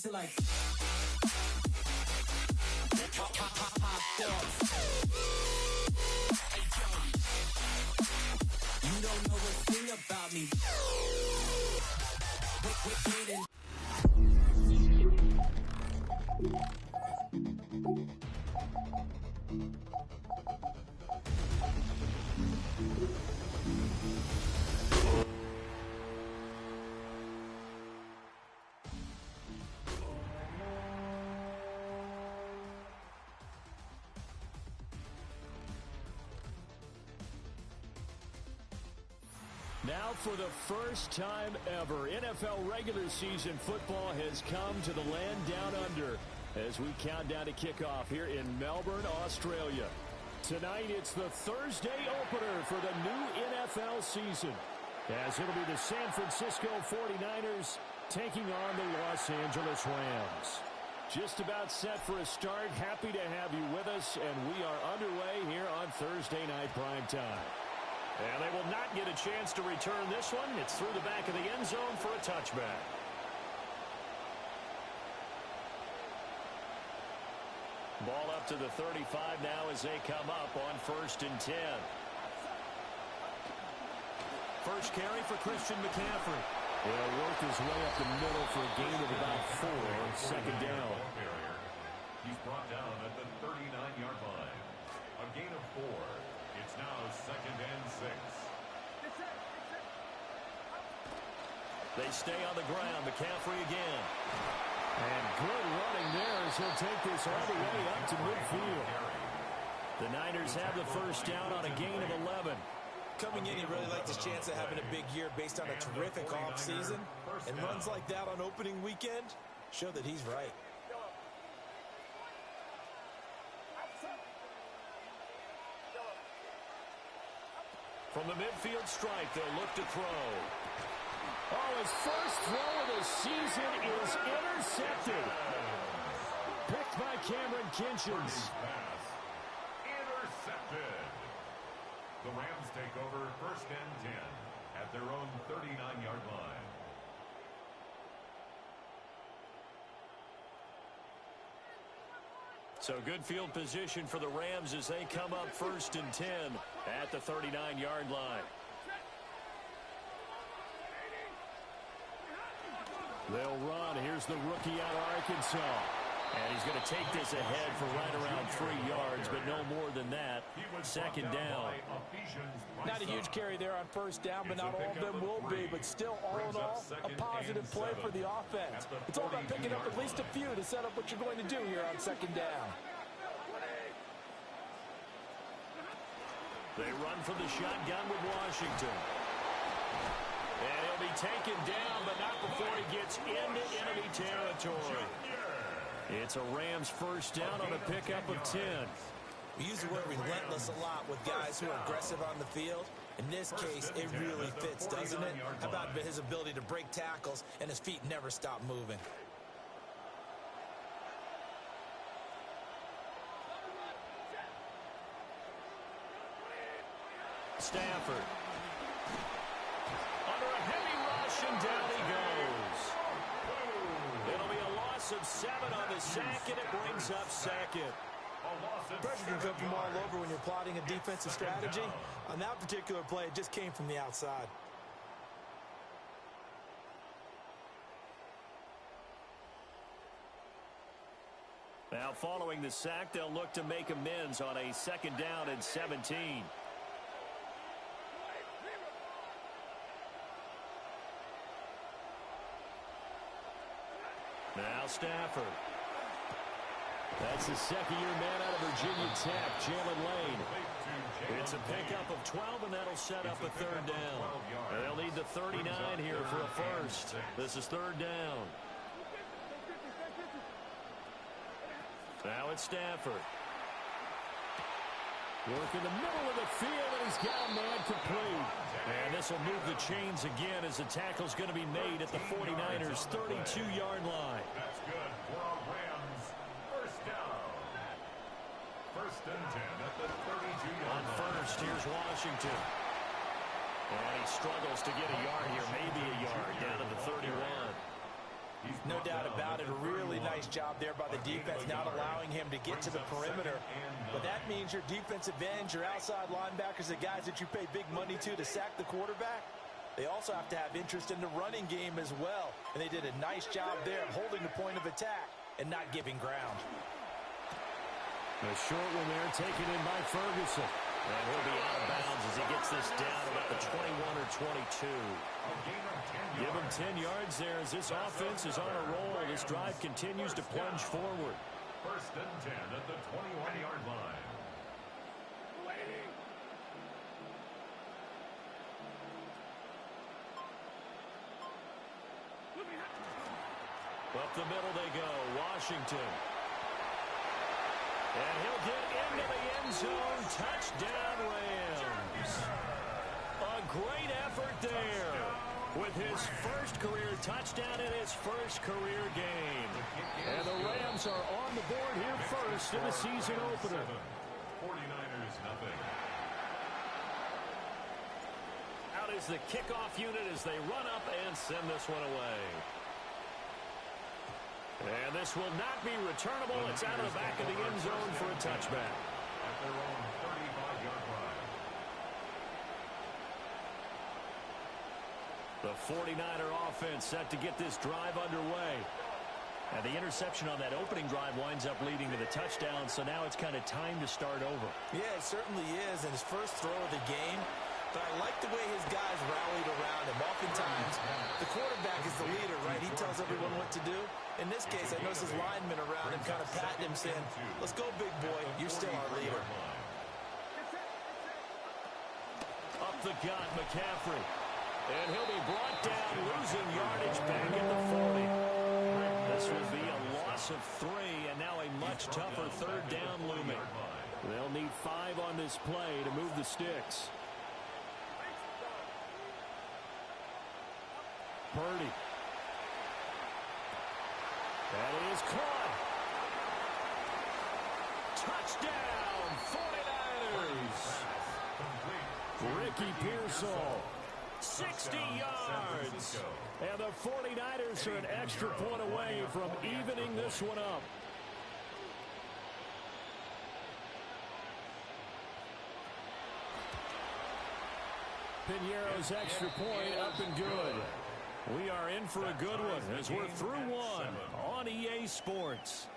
beats are like. You don't know a thing about me. Wait. Now for the first time ever, NFL regular season football has come to the land down under as we count down to kickoff here in Melbourne, Australia. Tonight it's the Thursday opener for the new NFL season, as it'll be the San Francisco 49ers taking on the Los Angeles Rams. Just about set for a start. Happy to have you with us, and we are underway here on Thursday night primetime. And they will not get a chance to return this one. It's through the back of the end zone for a touchback. Ball up to the 35 now as they come up on 1st and 10. First carry for Christian McCaffrey. He'll work his way up the middle for a gain of about 4. Second down. He's brought down at the 39-yard line. A gain of 4. It's now 2nd and 6. They stay on the ground. McCaffrey again. And good running there as he'll take this all the way up to midfield. The Niners have the first down on a gain of 11. Coming in, he really liked his chance of having a big year based on a terrific offseason. And runs like that on opening weekend show that he's right. From the midfield stripe, they'll look to throw. Oh, his first throw of the season is intercepted. Picked by Cameron Kinchins. Intercepted. The Rams take over 1st and 10 at their own 39-yard line. So good field position for the Rams as they come up 1st and 10 at the 39-yard line. They'll run. Here's the rookie out of Arkansas. And he's going to take this ahead for right around 3 yards, but no more than that. Second down. Not a huge carry there on 1st down, but not all of them will be. But still, all in all, a positive play for the offense. It's all about picking up at least a few to set up what you're going to do here on 2nd down. They run from the shotgun with Washington. And he'll be taken down, but not before he gets into enemy territory. It's a Rams first down on a pickup of 10. We use the word relentless a lot with guys who are aggressive on the field. In this case, it really fits, doesn't it? How about his ability to break tackles and his feet never stop moving? Stafford. Under a heavy rush, and down he goes. It'll be a loss of 7 on the sack, and it brings up 2nd. Pressure can come from all over when you're plotting a defensive strategy. On that particular play, it just came from the outside. Now following the sack, they'll look to make amends on a 2nd down and 17. Now Stafford. That's the second-year man out of Virginia Tech, Jalen Lane. It's a pickup of 12, and that'll set up a 3rd down. They'll need the 39 here for a first. This is 3rd down. Now it's Stafford. Work in the middle of the field, and he's got a man complete. And this will move the chains again as the tackle's going to be made at the 49ers' 32-yard line. That's good for a Rams first down. 1st and 10 at the 32-yard line. On first, here's Washington. And he struggles to get a yard here, maybe a yard, down to the 31. No doubt about it. A really nice job there by the defense, not allowing him to get to the perimeter. But that means your defensive ends, your outside linebackers, the guys that you pay big money to sack the quarterback, they also have to have interest in the running game as well. And they did a nice job there of holding the point of attack and not giving ground. A short one there taken in by Ferguson. And he'll be out of bounds as he gets this down about the 21 or 22. Give him 10 yards there as this offense is on a roll. This drive continues to plunge forward. First and 10 at the 21-yard line. Up the middle they go. Washington. And he'll get into the end zone. Touchdown, Rams. A great effort there with his first career touchdown in his first career game. And the Rams are on the board here first in the season opener. 49ers nothing. Out is the kickoff unit as they run up and send this one away. And this will not be returnable. It's out of the back of the end zone for a touchback. At their own 35-yard line. The 49er offense set to get this drive underway. And the interception on that opening drive winds up leading to the touchdown, so now it's kind of time to start over. Yeah, it certainly is, and his first throw of the game. But I like the way his guys rallied around him. Oftentimes, the quarterback is the leader, right? He tells everyone what to do. In this case, I noticed his linemen around him kind of patting him, saying, let's go, big boy. You're still our leader. Up the gut, McCaffrey. And he'll be brought down, losing yardage back at the 40. This will be a loss of 3, and now a much tougher third down looming. They'll need 5 on this play to move the sticks. Purdy. That is caught. Touchdown, 49ers. Ricky Pearsall, 60 yards. And the 49ers are an extra point away from evening this one up. Piñeiro's extra point up and good. We are in for a good one as we're through one on EA Sports.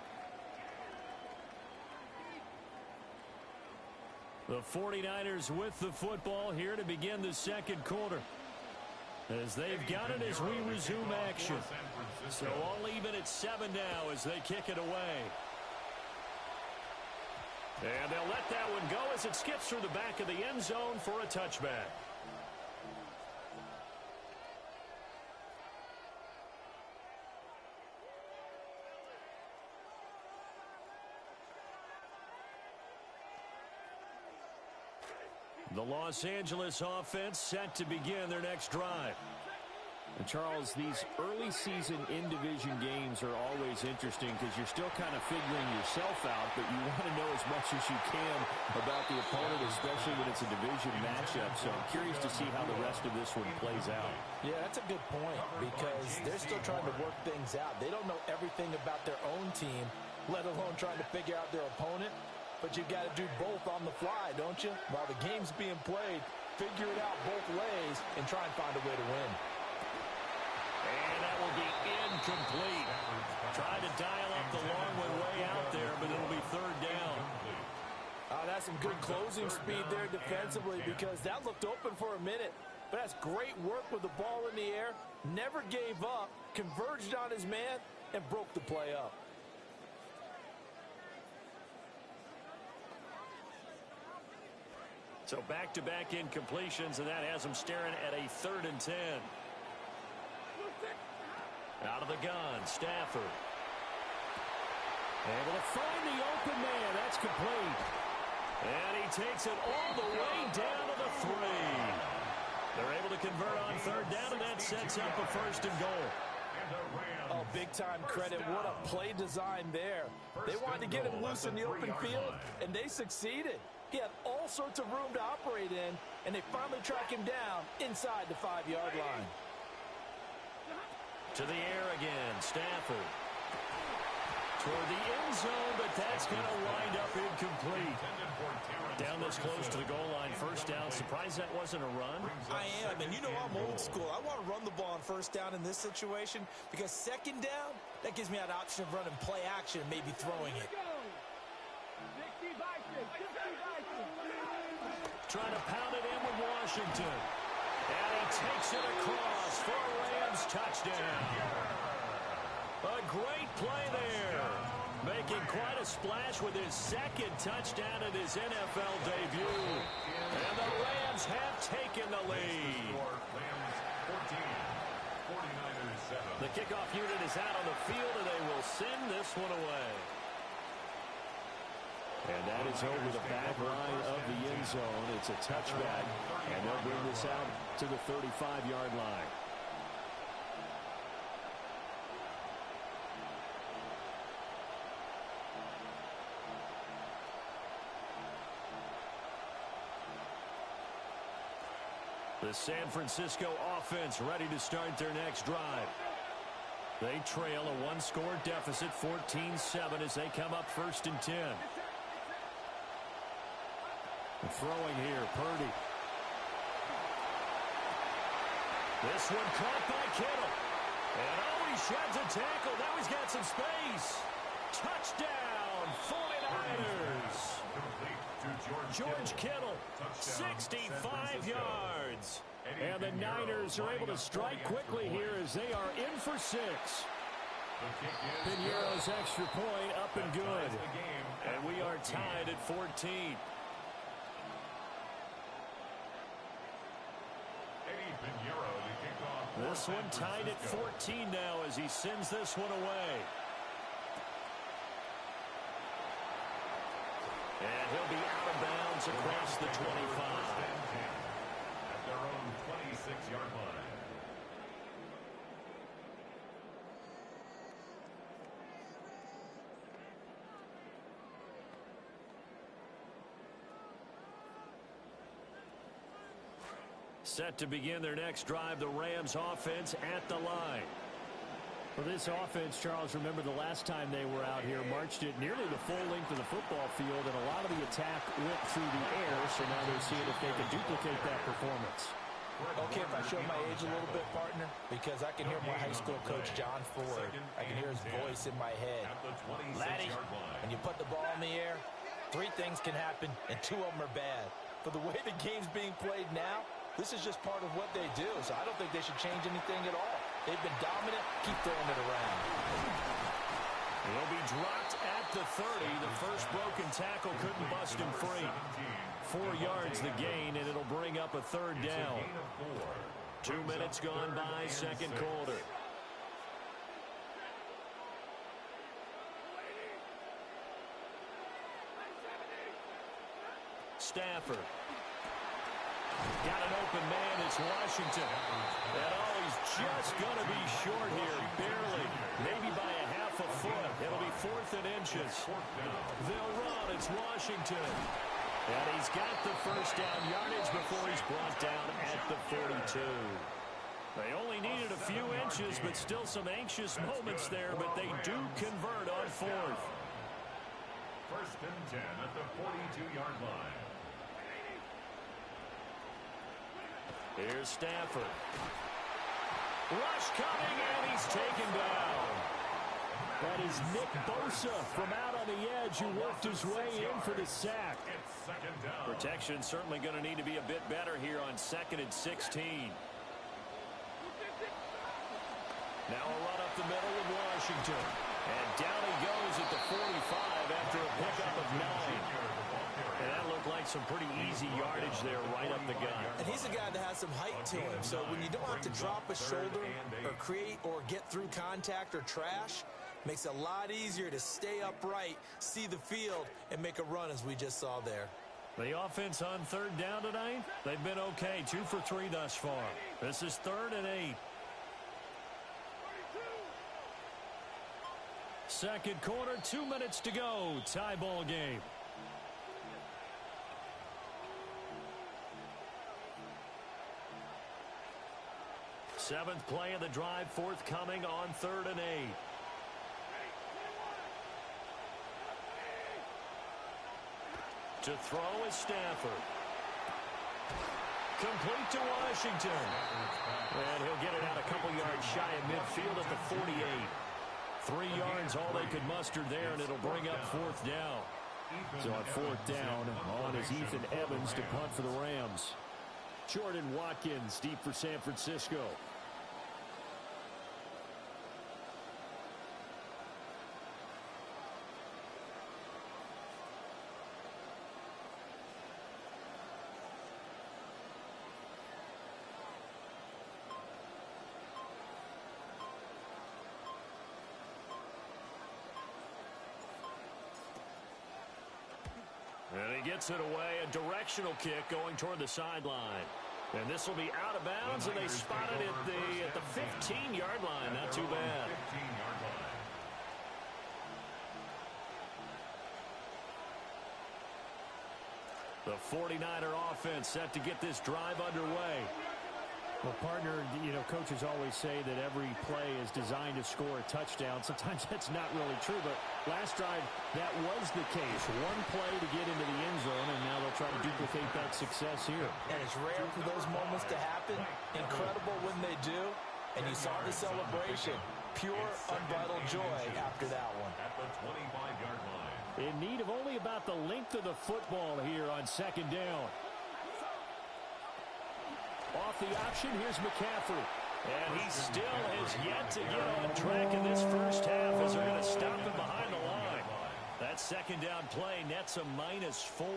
The 49ers with the football here to begin the second quarter. As they've got it as we resume action. So all even at 7 now as they kick it away. And they'll let that one go as it skips through the back of the end zone for a touchback. The Los Angeles offense set to begin their next drive. And Charles, these early season in-division games are always interesting because you're still kind of figuring yourself out, but you want to know as much as you can about the opponent, especially when it's a division matchup. So I'm curious to see how the rest of this one plays out. Yeah, that's a good point because they're still trying to work things out. They don't know everything about their own team, let alone trying to figure out their opponent. But you got to do both on the fly, don't you? While the game's being played, figure it out both ways and try and find a way to win. And that will be incomplete. Tried to dial up the long one way out there, but it'll be third down. That's some good closing speed there defensively because that looked open for a minute. But that's great work with the ball in the air. Never gave up, converged on his man, and broke the play up. So back-to-back incompletions, and that has them staring at a 3rd and 10. Out of the gun, Stafford. Able to find the open man. That's complete. And he takes it all the way down to the 3. They're able to convert on third down, and that sets up a 1st and goal. Oh, big-time credit. What a play design there. They wanted to get him loose in the open field, and they succeeded. He had all sorts of room to operate in, and they finally track him down inside the 5-yard line. To the air again, Stafford. Toward the end zone, but that's going to wind up incomplete. Down this close to the goal line, first down. Surprised that wasn't a run? I am, and you know I'm old school. I want to run the ball on first down in this situation because second down, that gives me that option of running play action and maybe throwing it. Trying to pound it in with Washington. And he takes it across for a Rams touchdown. A great play there. Making quite a splash with his second touchdown in his NFL debut. And the Rams have taken the lead. The kickoff unit is out on the field, and they will send this one away. And that is over the back line of the end zone. It's a touchback, and they'll bring this out to the 35-yard line. The San Francisco offense ready to start their next drive. They trail a one-score deficit, 14-7, as they come up 1st and 10. Throwing here, Purdy. This one caught by Kittle. And he sheds a tackle. Now he's got some space. Touchdown, 49ers. George Kittle, 65 yards. And the Niners are able to strike quickly here as they are in for 6. Piñeiro's extra point up and good. And we are tied at 14. This one tied at 14 now as he sends this one away. And he'll be out of bounds across the 25. At their own 26-yard line. Set to begin their next drive, the Rams offense at the line. For this offense, Charles, remember the last time they were out here, marched it nearly the full length of the football field, and a lot of the attack went through the air, so now they're seeing if they can duplicate that performance. Okay, if I show my age a little bit, partner, because I can hear my high school coach, John Ford. I can hear his voice in my head. Laddie, when you put the ball in the air, 3 things can happen, and 2 of them are bad. For the way the game's being played now, this is just part of what they do, so I don't think they should change anything at all. They've been dominant. Keep throwing it around. He'll be dropped at the 30. The first broken tackle couldn't bust him free. 4 yards the gain, and it'll bring up a 3rd down. 2 minutes gone by, second quarter. Stafford. Got an open man, it's Washington. And he's just going to be short here, barely. Maybe by a half a foot. It'll be 4th and inches. They'll run, it's Washington. And he's got the first down yardage before he's brought down at the 42. They only needed a few inches, but still some anxious moments there, but they do convert on 4th. 1st and 10 at the 42-yard line. Here's Stafford. Rush coming, and he's taken down. That is Nick Bosa from out on the edge who worked his way in for the sack. Protection certainly going to need to be a bit better here on 2nd and 16. Now a run up the middle with Washington. And down he goes at the 45 after a pickup of 9. And that looked like some pretty easy yardage there right up the gut. And he's a guy that has some height to him, so when you don't have to drop a shoulder or create or get through contact or trash, makes it a lot easier to stay upright, see the field, and make a run as we just saw there. The offense on 3rd down tonight, they've been okay. 2 for 3 thus far. This is 3rd and 8. Second quarter, 2 minutes to go. Tie ball game. Seventh play of the drive forthcoming on 3rd and 8. To throw is Stafford. Complete to Washington. And he'll get it out a couple yards shy of midfield at the 48. 3 yards all they could muster there, and it'll bring up 4th down. So on 4th down, on is Ethan Evans to punt for the Rams. Jordan Watkins deep for San Francisco. And he gets it away, a directional kick going toward the sideline. And this will be out of bounds, and they spot it at the 15-yard line. Not too bad. The 49er offense set to get this drive underway. Well, partner, coaches always say that every play is designed to score a touchdown. Sometimes that's not really true, but last drive, that was the case. One play to get into the end zone, and now they'll try to duplicate that success here. And it's rare for those moments to happen. Incredible when they do. And you saw the celebration. Pure, unbridled joy after that one. At the 25-yard line. In need of only about the length of the football here on 2nd down. Off the option, here's McCaffrey. And he still has yet to get on track in this first half as they're going to stop him behind the line. That 2nd down play nets a -4.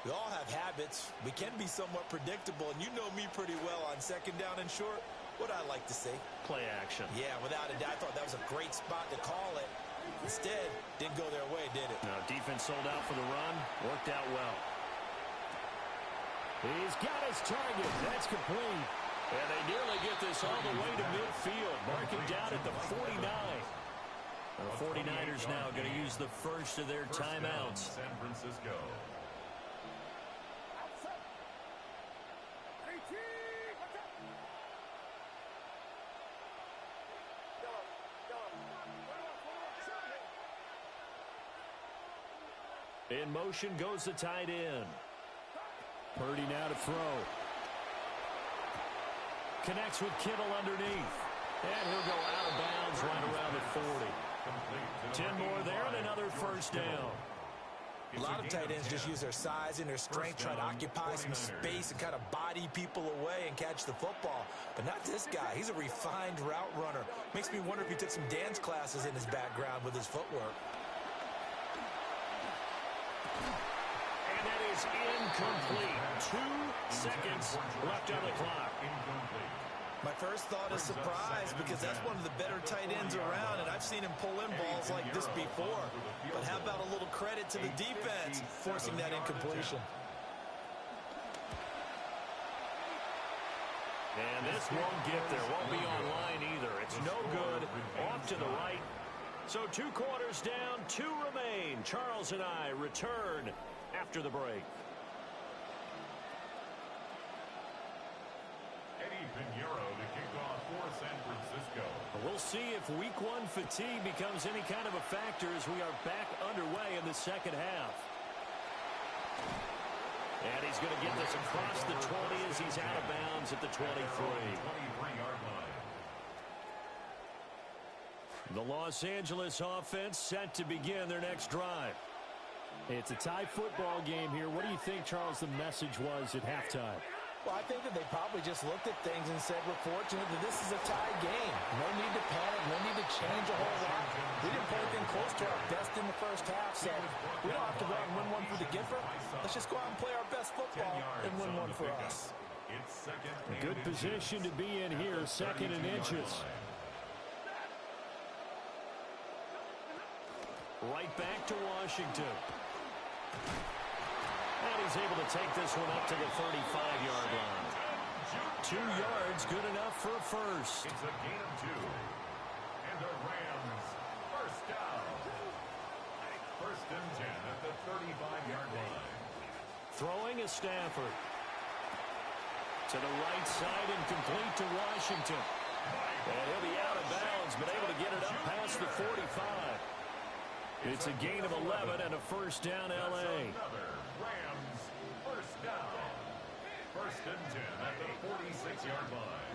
We all have habits. We can be somewhat predictable, and you know me pretty well on 2nd down and short. What I like to say? Play action. Yeah, without a doubt. I thought that was a great spot to call it. Instead, didn't go their way, did it? No, defense sold out for the run. Worked out well. He's got his target. That's complete. And they nearly get this all the way to midfield. Marking down at the 49. The 49ers now going to use the first of their timeouts. San Francisco. In motion goes the tight end. Purdy now to throw. Connects with Kittle underneath. And he'll go out of bounds right around the 40. 10 more there and another first down. A lot of tight ends just use their size and their strength, try to occupy some space and kind of body people away and catch the football. But not this guy. He's a refined route runner. Makes me wonder if he took some dance classes in his background with his footwork. And that is incomplete. 2 seconds left on the clock. My first thought is surprise because that's one of the better tight ends around, and I've seen him pull in balls like this before. But how about a little credit to the defense forcing that incompletion? And this won't get there. Won't be on line either. It's no good. Off to the right. So 2 quarters down, 2 remain. Charles and I return after the break. Pinheiro to kick off for San Francisco. We'll see if week 1 fatigue becomes any kind of a factor as we are back underway in the second half. And he's going to get this across the 20 as he's out of bounds at the 23. 23-yard line. The Los Angeles offense set to begin their next drive. It's a tie football game here. What do you think, Charles, the message was at halftime? Well, I think that they probably just looked at things and said, we're fortunate that this is a tie game. No need to panic, no need to change a whole lot. We didn't play anything close to our best in the first half, so we don't have to go out and win one for the Gipper. Let's just go out and play our best football and win one for us. A good position to be in here, 2nd and inches. Right back to Washington. And he's able to take this one up to the 35-yard line. 2 yards, good enough for a first. It's a gain of 2. And the Rams, first down. 1st and 10 at the 35-yard line. Throwing is Stafford. To the right side and complete to Washington. And he'll be out of bounds, but able to get it up past the 45. It's a gain of 11 and a first down, L.A. Rams first down. First and 10 at the 46-yard line.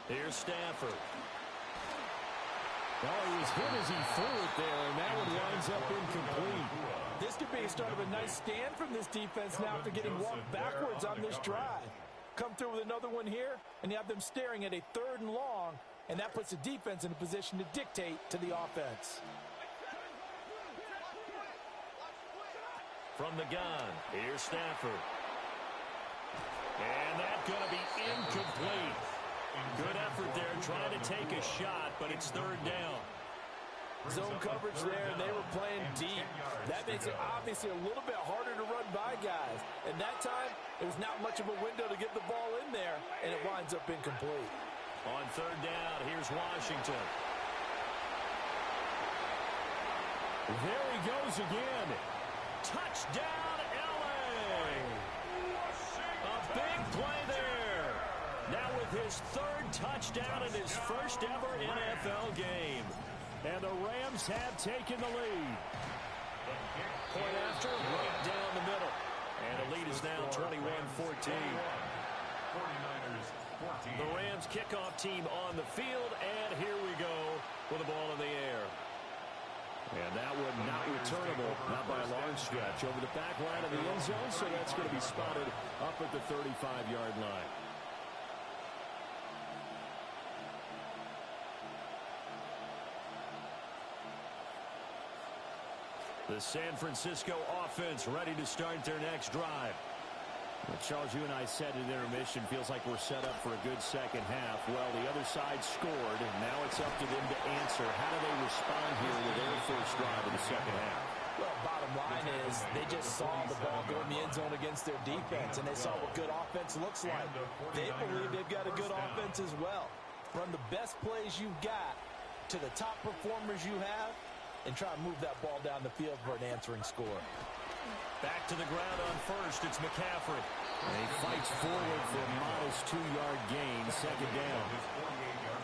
Here's Stafford. Oh, he was hit as he threw it there, and that one winds up incomplete. This could be a start of a nice stand from this defense now after getting walked backwards on this drive. Come through with another one here, and you have them staring at a 3rd and long, and that puts the defense in a position to dictate to the offense. From the gun, here's Stafford. And that's going to be incomplete. Good effort there trying to take a shot, but it's 3rd down. Zone coverage there, and they were playing deep. That makes it obviously a little bit harder to run by guys. And that time, it was not much of a window to get the ball in there, and it winds up incomplete. On 3rd down, here's Washington. There he goes again. Touchdown, L.A. A big play there. Now with his 3rd touchdown in his first ever NFL game. And the Rams have taken the lead. Point after, right down the middle. And the lead is now 21-14. The Rams kickoff team on the field, and here we go with the ball in the air. And that one not returnable, not by a long stretch, over the back line of the end zone, so that's going to be spotted up at the 35-yard line. The San Francisco offense ready to start their next drive. Well, Charles, you and I said at intermission, feels like we're set up for a good second half. Well, the other side scored, and now it's up to them to answer. How do they respond here with their first drive of the second half? Well, bottom line is they just saw the ball go in the end zone against their defense, and they saw what good offense looks like. They believe they've got a good offense as well. Run the best plays you've got to the top performers you have, and try to move that ball down the field for an answering score. Back to the ground on first. It's McCaffrey. And he fights forward for a modest 2-yard gain, second down.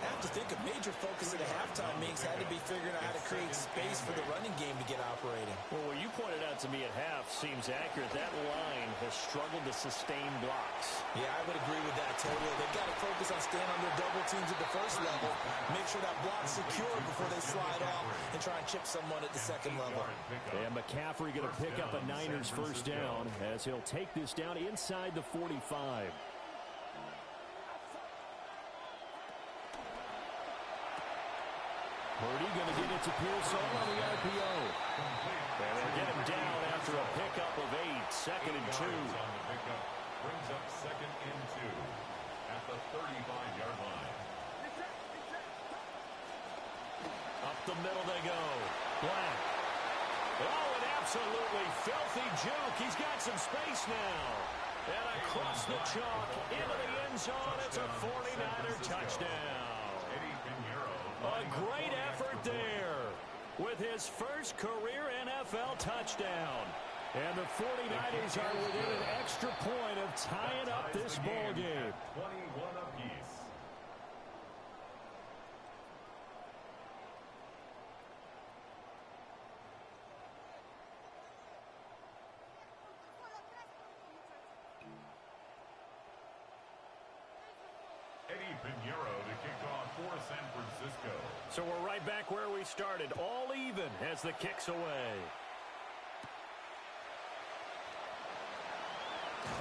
I have to think a major focus at the halftime meetings had to be figuring out how to create space for the running game to get operating. Well, what you pointed out to me at half seems accurate. That line has struggled to sustain blocks. Yeah, I would agree with that totally. They've got to focus on staying on their double teams at the first level, make sure that block's secure before they slide off and try and chip someone at the second level. And McCaffrey going to pick up a Niners first down as he'll take this down inside the 45. Purdy going to get it to Pearson on the RPO. And they'll get him down after a pickup of 8, 2nd and 2. Brings up 2nd and 2 at the 35-yard line. Up the middle they go. Black. Oh, an absolutely filthy juke. He's got some space now. And across the chalk into the end zone. It's a 49er touchdown. A great effort there with his first career NFL touchdown. And the 49ers are within an extra point of tying up this ball game. 21 apiece. Pinheiro to kick off for San Francisco. So we're right back where we started, all even as the kick's away.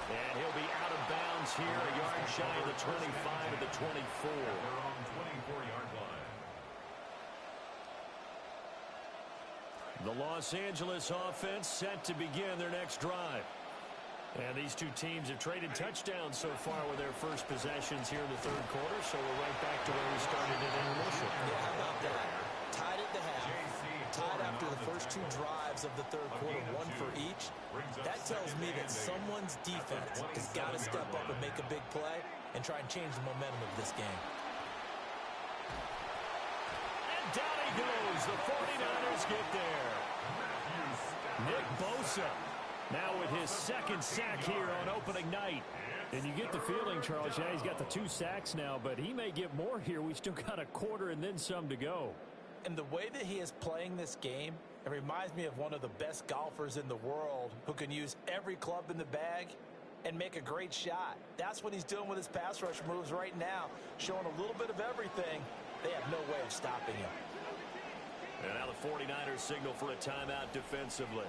And he'll be out of bounds here, a yard shy of the 25 to the 24. They're on 24-yard line. The Los Angeles offense set to begin their next drive. And these two teams have traded touchdowns so far with their first possessions here in the third quarter, so we're right back to where we started in intermission. Yeah, how about that? Tied at the half, tied after the first 2 drives of the third quarter, 1 for each. That tells me that someone's defense has got to step up and make a big play and try and change the momentum of this game. And down he goes. The 49ers get there. Bosa. Now with his second sack here on opening night. And you get the feeling, Charles, yeah, he's got the 2 sacks now, but he may get more here. We still got a quarter and then some to go. And the way that he is playing this game, it reminds me of one of the best golfers in the world who can use every club in the bag and make a great shot. That's what he's doing with his pass rush moves right now, showing a little bit of everything. They have no way of stopping him. And now the 49ers signal for a timeout defensively.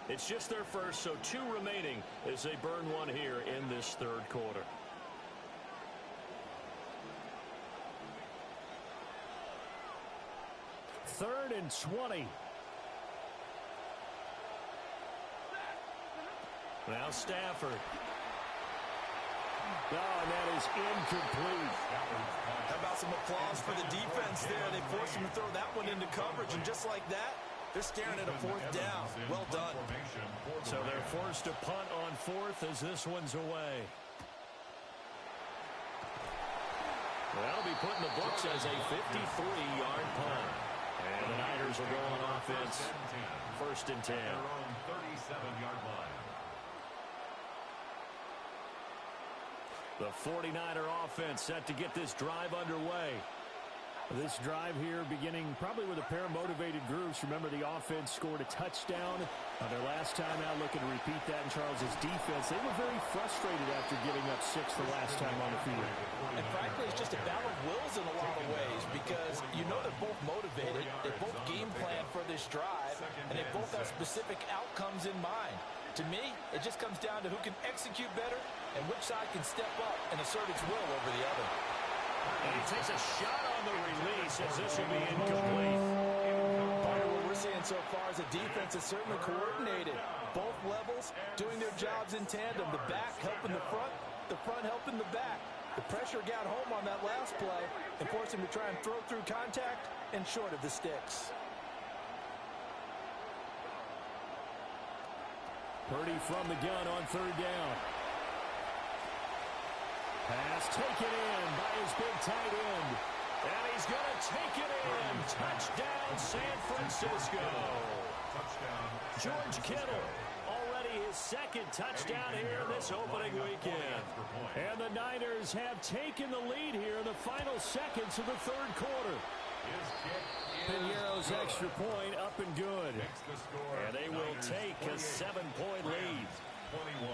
It's just their first, so 2 remaining as they burn one here in this third quarter. Third and 20. Now Stafford. Oh, and that is incomplete. How about some applause for the defense there? They forced him to throw that one into coverage, and just like that, they're staring at a 4th down. Well done. So they're forced to punt on 4th as this one's away. Well, that'll be put in the books as a 53-yard punt. And the Niners will go on offense. 1st and 10. Their own 37-yard line. The 49er offense set to get this drive underway. This drive here beginning probably with a pair of motivated groups. Remember, the offense scored a touchdown on their last time out, looking to repeat that in Charles's defense. They were very frustrated after giving up 6 the last time on the field. And frankly, it's just a battle of wills in a lot of ways because you know they're both motivated. They both game plan for this drive, and they both have specific outcomes in mind. To me, it just comes down to who can execute better and which side can step up and assert its will over the other. And he takes a shot on the release as this will be incomplete. What we're seeing so far is a defense that's certainly coordinated. Both levels doing their jobs in tandem. The back helping the front helping the back. The pressure got home on that last play and forced him to try and throw through contact and short of the sticks. Purdy from the gun on 3rd down. Pass taken in by his big tight end. And he's going to take it in. Touchdown, San Francisco. Touchdown. George Kittle, already his 2nd touchdown here this opening weekend. And the Niners have taken the lead here in the final seconds of the 3rd quarter. Piñeiro's extra point up and good. And they will take a 7-point lead. 21.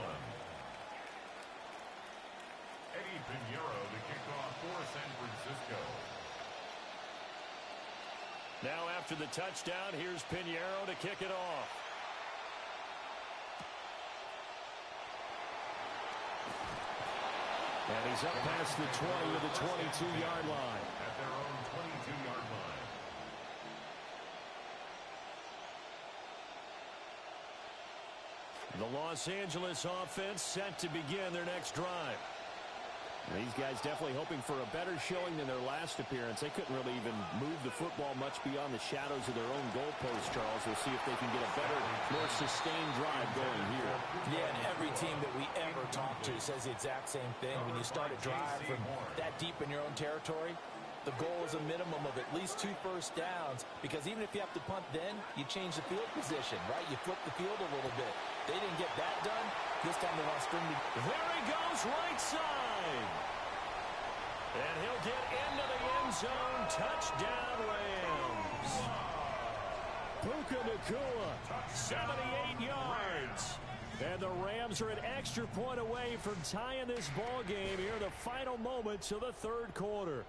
Piñeiro to kick off for San Francisco. Now after the touchdown, here's Piñeiro to kick it off. And he's up past the 20 to the 22-yard line. At their own 22-yard line. The Los Angeles offense set to begin their next drive. These guys definitely hoping for a better showing than their last appearance. They couldn't really even move the football much beyond the shadows of their own goalpost, Charles. We'll see if they can get a better, more sustained drive going here. Yeah, and every team that we ever talk to says the exact same thing. When you start a drive from that deep in your own territory, the goal is a minimum of at least 2 first downs, because even if you have to punt then, you change the field position, right? You flip the field a little bit. They didn't get that done. This time they want to string the... There he goes, right side. And he'll get into the end zone. Touchdown, Rams. Puka Nacua, 78 yards. And the Rams are an extra point away from tying this ball game here in the final moments of the 3rd quarter.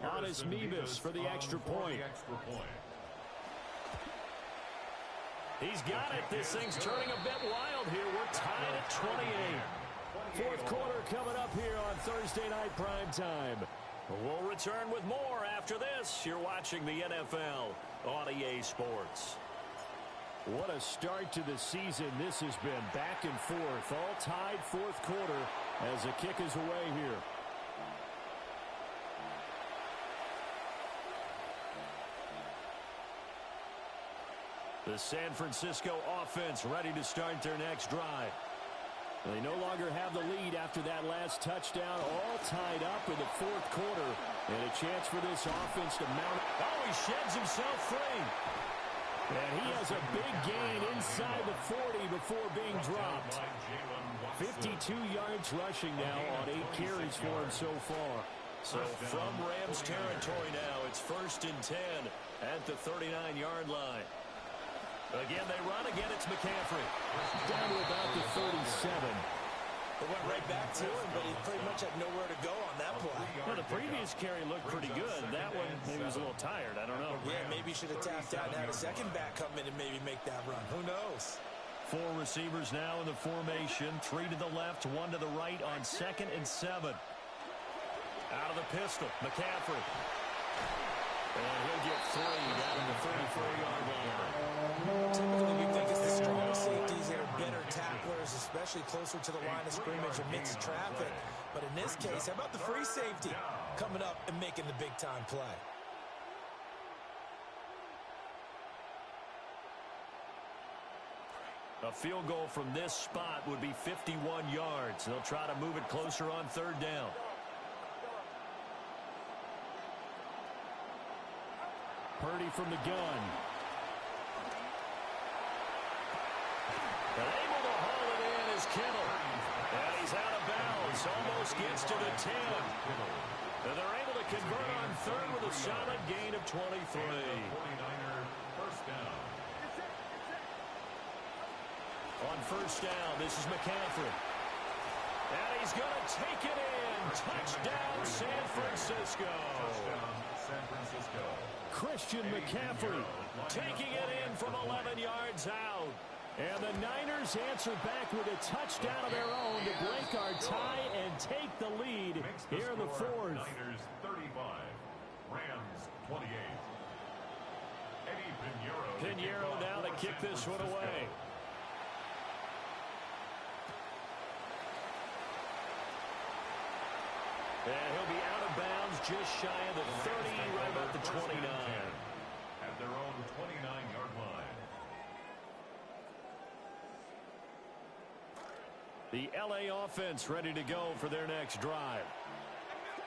Honest Mebus for the extra point. He's got it. This thing's turning a bit wild here. We're tied at 28. 4th quarter coming up here on Thursday night prime time. We'll return with more after this. You're watching the NFL on EA Sports. What a start to the season this has been. Back and forth, all tied 4th quarter as the kick is away here. The San Francisco offense ready to start their next drive. They no longer have the lead after that last touchdown, all tied up in the 4th quarter. And a chance for this offense to mount. Oh, he sheds himself free. And he has a big gain inside the 40 before being dropped. 52 yards rushing now on 8 carries for him so far. So from Rams territory now, it's 1st and 10 at the 39-yard line. Again, they run. Again, it's McCaffrey. Down to about the 37. They went right back to him, but he pretty much had nowhere to go on that play. Well, the previous carry looked pretty good. That one, maybe was a little tired. I don't know. Yeah, maybe he should have tapped out and had a second back come in and maybe make that run. Who knows? 4 receivers now in the formation. 3 to the left, 1 to the right on 2nd and 7. Out of the pistol, McCaffrey. And he'll get 3 down in the 34-yard line. Typically, we think it's the strong safeties that are better tacklers, especially closer to the line of scrimmage amidst traffic. But in this case, how about the free safety coming up and making the big-time play? A field goal from this spot would be 51 yards. They'll try to move it closer on 3rd down. Purdy from the gun. And able to haul it in is Kittle. And he's out of bounds. Almost gets to the 10. And they're able to convert on 3rd with a solid gain of 23. On 1st down, this is McCaffrey. And he's going to take it in. Touchdown, San Francisco. San Francisco. Christian McCaffrey Taking it in from 11 yards out. And the Niners answer back with a touchdown of their own to break our tie and take the lead here in the 4th. Niners 35, Rams 28. Eddie Pinheiro now to kick this one away. And he'll be out of bounds just shy of the 30, right about the 29. At their own 29-yard line. The LA offense ready to go for their next drive.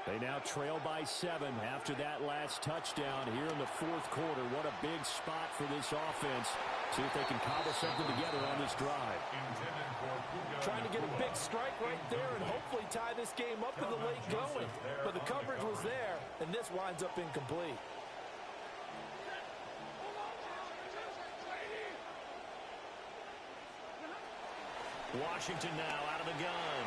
They now trail by 7 after that last touchdown here in the 4th quarter. What a big spot for this offense. See if they can cobble something together on this drive. Trying to get a big strike right there and hopefully tie this game up in the late going. But the coverage was there, and this winds up incomplete. Washington now out of the gun.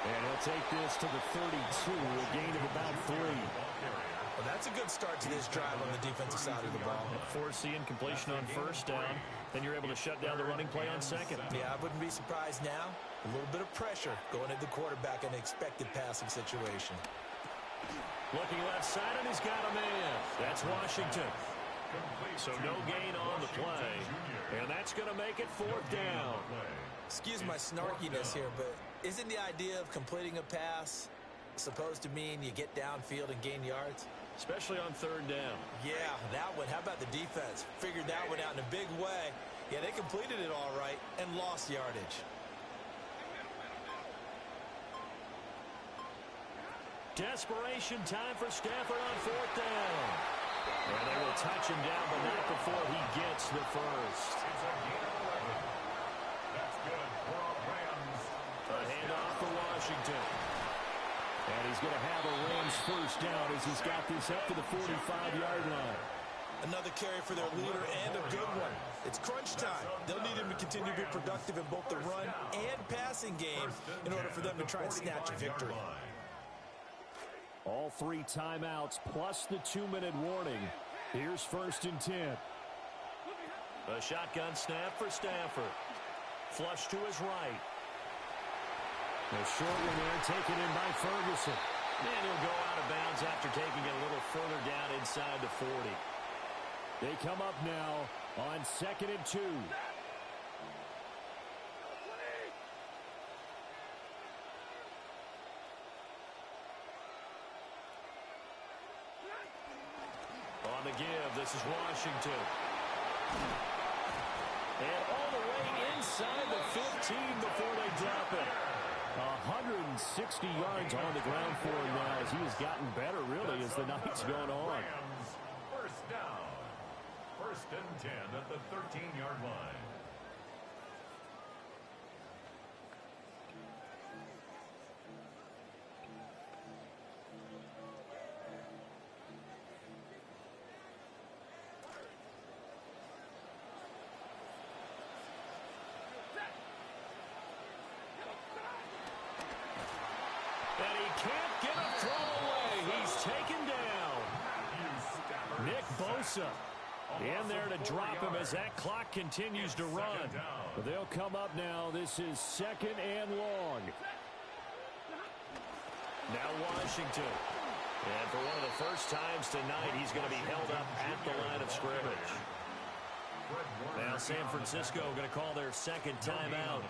And he'll take this to the 32, a gain of about 3. Well, that's a good start to this drive on the defensive side of the ball. Force the incompletion on 1st down. Then you're able to shut down the running play on 2nd. Yeah, I wouldn't be surprised now. A little bit of pressure going at the quarterback in an expected passing situation. Looking left side, and he's got a man. That's Washington. So no gain on the play. And that's going to make it 4th down. Excuse my snarkiness here, but isn't the idea of completing a pass supposed to mean you get downfield and gain yards? Especially on 3rd down. Yeah, that one. How about the defense? Figured that one out in a big way. Yeah, they completed it all right and lost yardage. Desperation time for Stafford on 4th down. And they will touch him down, but not before he gets the first. That's good for our Rams. A handoff for Washington. And he's going to have a Rams first down as he's got this up to the 45-yard line. Another carry for their leader and a good one. It's crunch time. They'll need him to continue to be productive in both the run and passing game in order for them to try and snatch a victory. All 3 timeouts plus the 2-minute warning. Here's 1st and 10. A shotgun snap for Stafford. Flush to his right. A short one there taken in by Ferguson. And he'll go out of bounds after taking it a little further down inside the 40. They come up now on 2nd and 2. On the give, this is Washington. And all the way inside the 15 before they drop it. 160 yards on the ground for him now, as he has gotten better, really, as the night's gone on. First down. 2 First and 10 at the 13-yard line. And he can't get a throw away. He's taken down. Nick Bosa in there to drop him as that clock continues to run. But they'll come up now. This is second and long. Now Washington. And for one of the first times tonight, he's going to be held up at the line of scrimmage. Now San Francisco going to call their second timeout.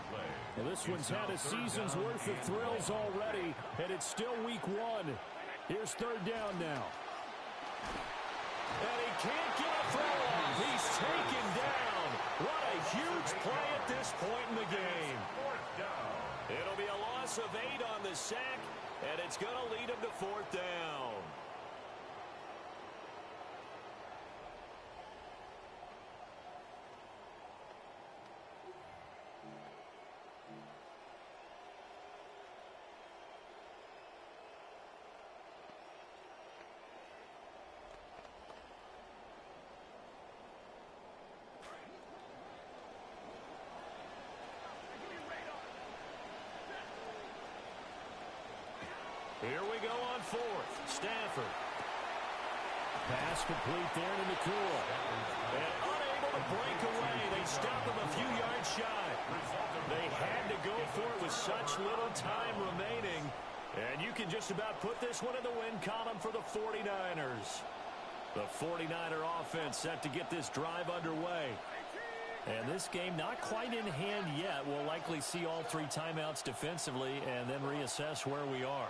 Well, this one's had a season's worth of thrills already, and it's still week one. Here's third down now. And he can't get a throw off. He's taken down. What a huge play at this point in the game. It'll be a loss of 8 on the sack, and it's going to lead him to fourth down. Here we go on fourth. Stafford. Pass complete there to McCool. And unable to break away. They stop him a few yards shy. They had to go for it with such little time remaining. And you can just about put this one in the win column for the 49ers. The 49er offense set to get this drive underway. And this game not quite in hand yet. We'll likely see all 3 timeouts defensively and then reassess where we are.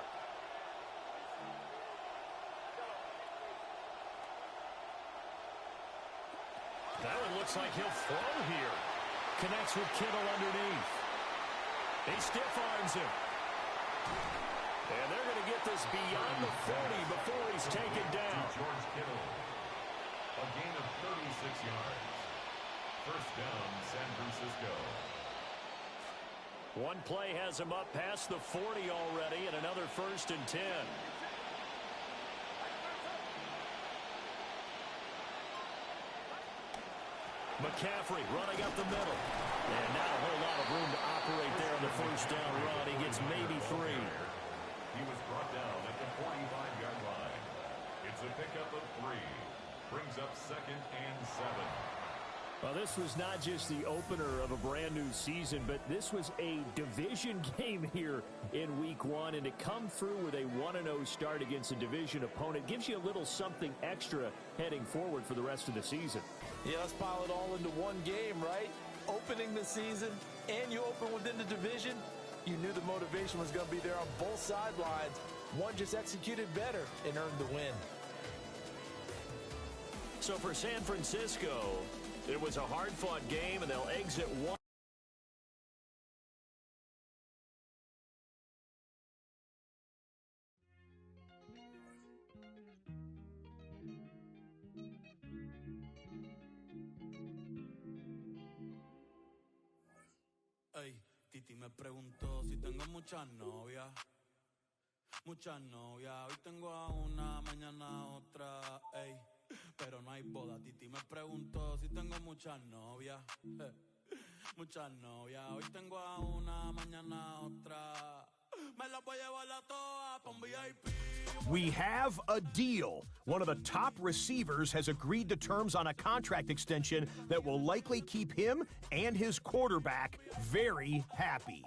That one looks like he'll throw here. Connects with Kittle underneath. He stiff arms him. And they're going to get this beyond the 40 before he's taken down. George Kittle. A gain of 36 yards. First down, San Francisco. One play has him up past the 40 already, and another first and 10. McCaffrey running up the middle. And not a whole lot of room to operate there on the first down run. He gets maybe 3. He was brought down at the 45-yard line. It's a pickup of 3. Brings up second and 7. Well, this was not just the opener of a brand new season, but this was a division game here in week one. And to come through with a 1-0 start against a division opponent gives you a little something extra heading forward for the rest of the season. Yeah, let's pile it all into one game, right? Opening the season, and you open within the division. You knew the motivation was going to be there on both sidelines. One just executed better and earned the win. So for San Francisco, it was a hard-fought game, and they'll exit one. Ey, Titi me preguntó si tengo muchas novias. Muchas novias. Hoy tengo a una, mañana a otra. Ey, pero no hay boda. Titi me preguntó si tengo muchas novias. Muchas novias. Hoy tengo a una, mañana a otra. Me las voy a llevar a todas pa' un VIP. We have a deal. One of the top receivers has agreed to terms on a contract extension that will likely keep him and his quarterback very happy.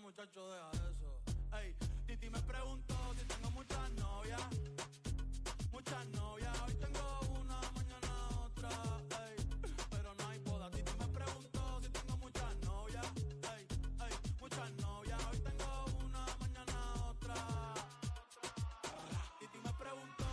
Muchacho, deja eso. Ey, Titi me preguntó si tengo muchas novias. Muchas novias, hoy tengo una, mañana otra. Ey, pero no hay boda. Titi me preguntó si tengo muchas novias. Ey, muchas novias, hoy tengo una, mañana otra. Titi me preguntó.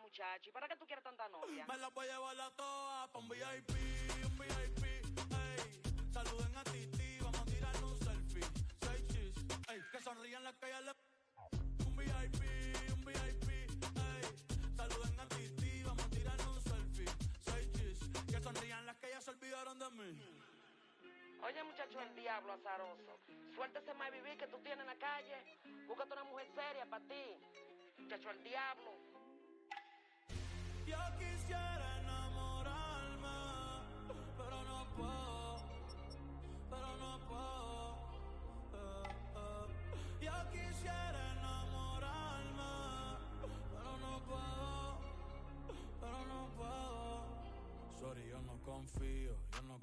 Muchacho, ¿y para qué tú quieres tanta novia? Me la voy a llevar a todas pa' un VIP, ey. Saluden a Titi, vamos a tirarle un selfie. Say cheese, ey. Que sonrían las que ya le... Un VIP, ey. Saluden a Titi, vamos a tirarle un selfie. Say cheese, que sonrían las que ya se olvidaron de mí. Oye, muchacho, el diablo azaroso. Suéltese más vivir que tú tienes en la calle. Búscate una mujer seria para ti. Muchacho, el diablo. Yo quisiera enamorarme, pero no puedo. Yo quisiera enamorarme, pero no puedo. Sorry, yo no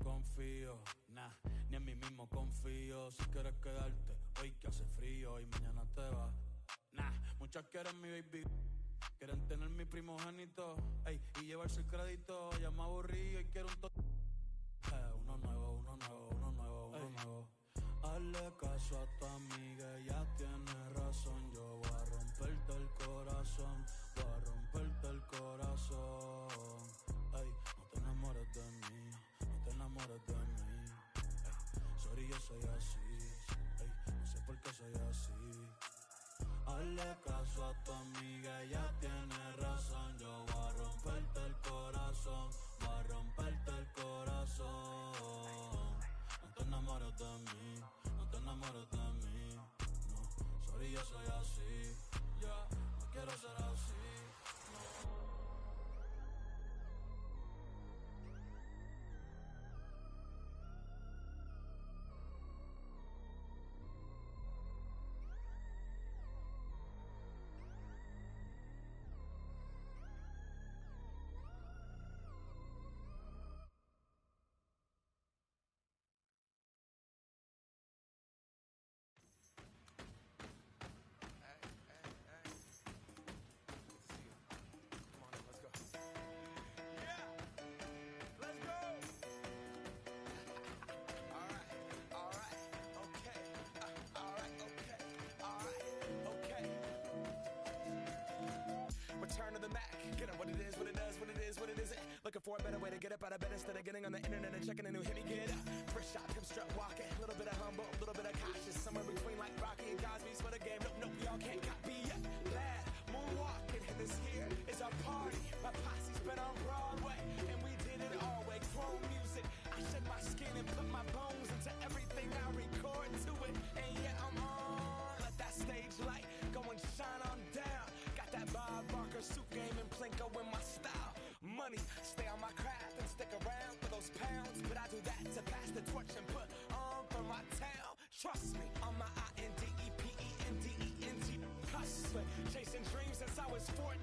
confío, nah, ni en mí mismo confío. Si quieres quedarte, hoy que hace frío y mañana te vas. Nah, muchas quieren mi baby. Quieren tener mi primogénito, ey, y llevarse el crédito. Ya me aburrí y quiero un uno nuevo. Hazle caso a tu amiga, ella tiene razón. Yo voy a romperte el corazón, Ey, no te enamores de mí, Ey, sorry, yo soy así, ey, no sé por qué soy así. Hazle caso a tu amiga, ella tiene razón. Yo voy a romperte el corazón, No te enamores de mí, no. Sorry, yo soy así, ya, no quiero ser así. Return to the Mac. Get up what it is, what it does, what it is, what it isn't. Looking for a better way to get up out of bed instead of getting on the internet and checking a new hit. Me get up. First shot, come strut walking. A little bit of humble, a little bit of cautious. Somewhere between like Rocky and Cosby's for the game. Nope, y'all can't copy yet. Glad moonwalking. And this here is our party. My posse's been on Broadway, and we did it all way. Chrome music. I shed my skin and put my bones into everything I record to it. And yeah, I'm on. Let that stage light go and shine on down. Got that Bob Barker suit game and Plinko in my style. Money, stay on my craft and stick around for those pounds. But I do that to pass the torch and put on for my town. Trust me, on my INDEPENDENT hustling. Chasing dreams since I was 14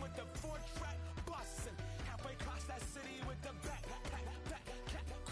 with the 4-track bustin'. Halfway across that city with the back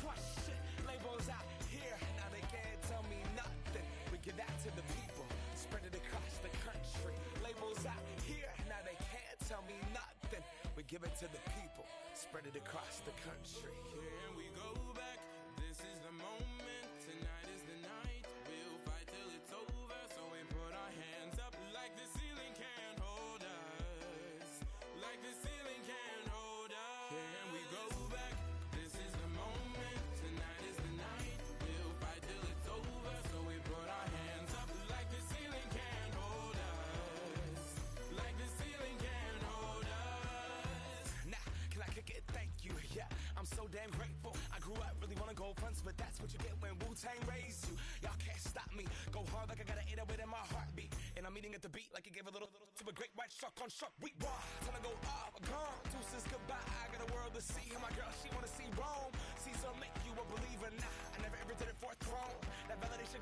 question. Labels out here, now they can't tell me nothing. We give that to the people, spread it across the country. Labels out here, now they can't tell me nothing. We give it to the people, spread it across the country. Here we go back, this is the moment, tonight is the night. We'll fight till it's over, so we put our hands up like the ceiling can't hold us. Like the ceiling can't hold us. Here we go back, this is the moment, tonight is the night. We'll fight till it's over, so we put our hands up like the ceiling can't hold us. Like the ceiling can't hold us. Nah, can I kick it? Thank you, yeah, I'm so damn grateful. I grew up really wanna go fronts, but that's what you get when Wu-Tang raised you. Y'all can't stop me, go hard like I got an 808 in my heartbeat. And I'm eating at the beat like it gave a little to a great white shark on shark week. Raw, time to go off, gone, deuces goodbye. I got a world to see, and my girl, she wanna see Rome. Caesar make you a believer, nah, I never ever did it for a throne. That validation